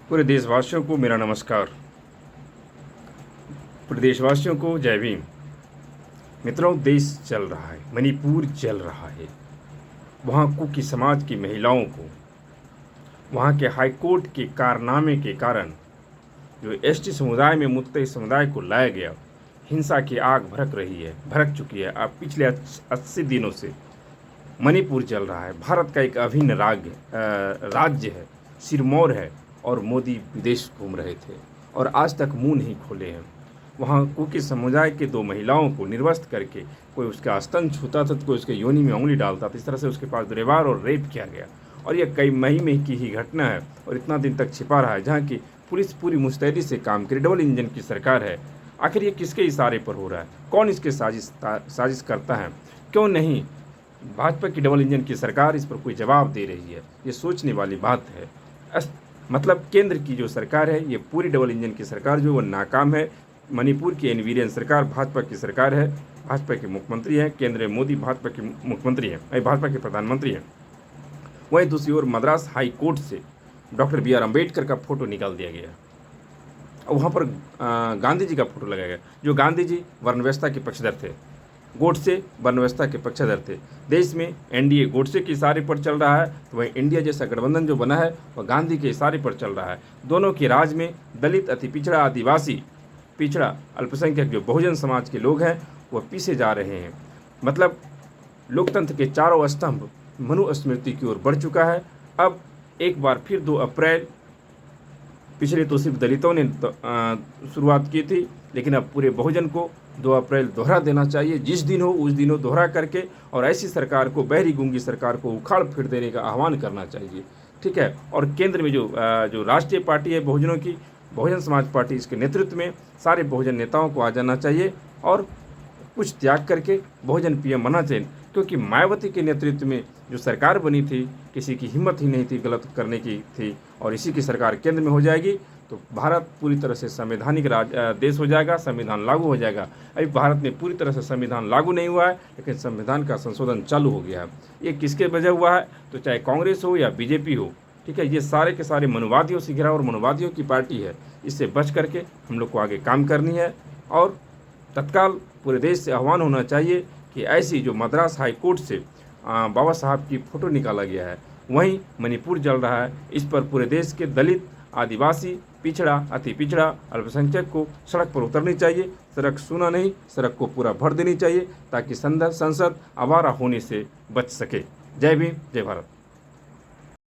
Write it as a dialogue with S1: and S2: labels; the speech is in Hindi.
S1: पूरे देशवासियों को मेरा नमस्कार। पूरे देशवासियों को जय भीम। मित्रों, देश चल रहा है, मणिपुर जल रहा है। वहाँ कुकी समाज की महिलाओं को वहाँ के हाईकोर्ट के कारनामे के कारण जो एसटी समुदाय में मुत्तई समुदाय को लाया गया, हिंसा की आग भड़क चुकी है। अब पिछले 80 दिनों से मणिपुर चल रहा है। भारत का एक अभिन्न राज्य है, सिरमौर है, और मोदी विदेश घूम रहे थे और आज तक मुंह नहीं खोले हैं। वहाँ कुकी समुदाय के 2 महिलाओं को निर्वस्त्र करके कोई उसका स्तन छूता था तो कोई उसके योनि में उंगली डालता था। इस तरह से उसके पास दुर्व्यवहार और रेप किया गया और यह कई महीने की ही घटना है और इतना दिन तक छिपा रहा है, जहाँ की पुलिस पूरी मुस्तैदी से काम करे। डबल इंजन की सरकार है। आखिर ये किसके इशारे पर हो रहा है? कौन इसके साजिश करता है? क्यों नहीं भाजपा की डबल इंजन की सरकार इस पर कोई जवाब दे रही है? ये सोचने वाली बात है। मतलब केंद्र की जो सरकार है, ये पूरी डबल इंजन की सरकार जो वो नाकाम है। मणिपुर की एनवीरियन सरकार भाजपा की सरकार है, भाजपा के मुख्यमंत्री हैं, केंद्र में मोदी भाजपा के मुख्यमंत्री हैं, भाजपा के प्रधानमंत्री हैं। वहीं दूसरी ओर मद्रास हाई कोर्ट से डॉक्टर बी आर अम्बेडकर का फोटो निकाल दिया गया और वहाँ पर गांधी जी का फोटो लगाया गया। जो गांधी जी वर्ण व्यवस्था के पक्षधर थे, गोडसे वर्ण व्यवस्था के पक्षधर थे। देश में एनडीए गोडसे के इशारे पर चल रहा है, तो वहीं इंडिया जैसा गठबंधन जो बना है वह गांधी के इशारे पर चल रहा है। दोनों के राज में दलित, अति पिछड़ा, आदिवासी, पिछड़ा, अल्पसंख्यक जो बहुजन समाज के लोग हैं वह पीछे जा रहे हैं। मतलब लोकतंत्र के चारों स्तंभ मनुस्मृति की ओर बढ़ चुका है। अब एक बार फिर 2 अप्रैल, पिछले तो सिर्फ दलितों ने शुरुआत की थी, लेकिन अब पूरे बहुजन को 2 अप्रैल दोहरा देना चाहिए। जिस दिन हो उस दिन हो दोहरा करके और ऐसी सरकार को, बहरी गूंगी सरकार को उखाड़ फेंक देने का आह्वान करना चाहिए। ठीक है। और केंद्र में जो राष्ट्रीय पार्टी है बहुजनों की, बहुजन समाज पार्टी, इसके नेतृत्व में सारे बहुजन नेताओं को आ जाना चाहिए और कुछ त्याग करके बहुजन पीएम बनना चाहिए। क्योंकि मायावती के नेतृत्व में जो सरकार बनी थी, किसी की हिम्मत ही नहीं थी गलत करने की थी, और इसी की सरकार केंद्र में हो जाएगी तो भारत पूरी तरह से संवैधानिक देश हो जाएगा, संविधान लागू हो जाएगा। अभी भारत में पूरी तरह से संविधान लागू नहीं हुआ है, लेकिन संविधान का संशोधन चालू हो गया है। ये किसके वजह हुआ है? तो चाहे कांग्रेस हो या बीजेपी हो, ठीक है, ये सारे के सारे मनुवादियों से घिरा और मनुवादियों की पार्टी है। इससे बच करके हम लोग को आगे काम करनी है और तत्काल पूरे देश से आह्वान होना चाहिए कि ऐसी जो मद्रास हाई कोर्ट से बाबा साहब की फ़ोटो निकाला गया है, वहीं मणिपुर जल रहा है, इस पर पूरे देश के दलित, आदिवासी, पिछड़ा, अति पिछड़ा, अल्पसंख्यक को सड़क पर उतरनी चाहिए। सड़क सुना नहीं, सड़क को पूरा भर देनी चाहिए ताकि संसद आवारा होने से बच सके। जय भीम, जय भारत।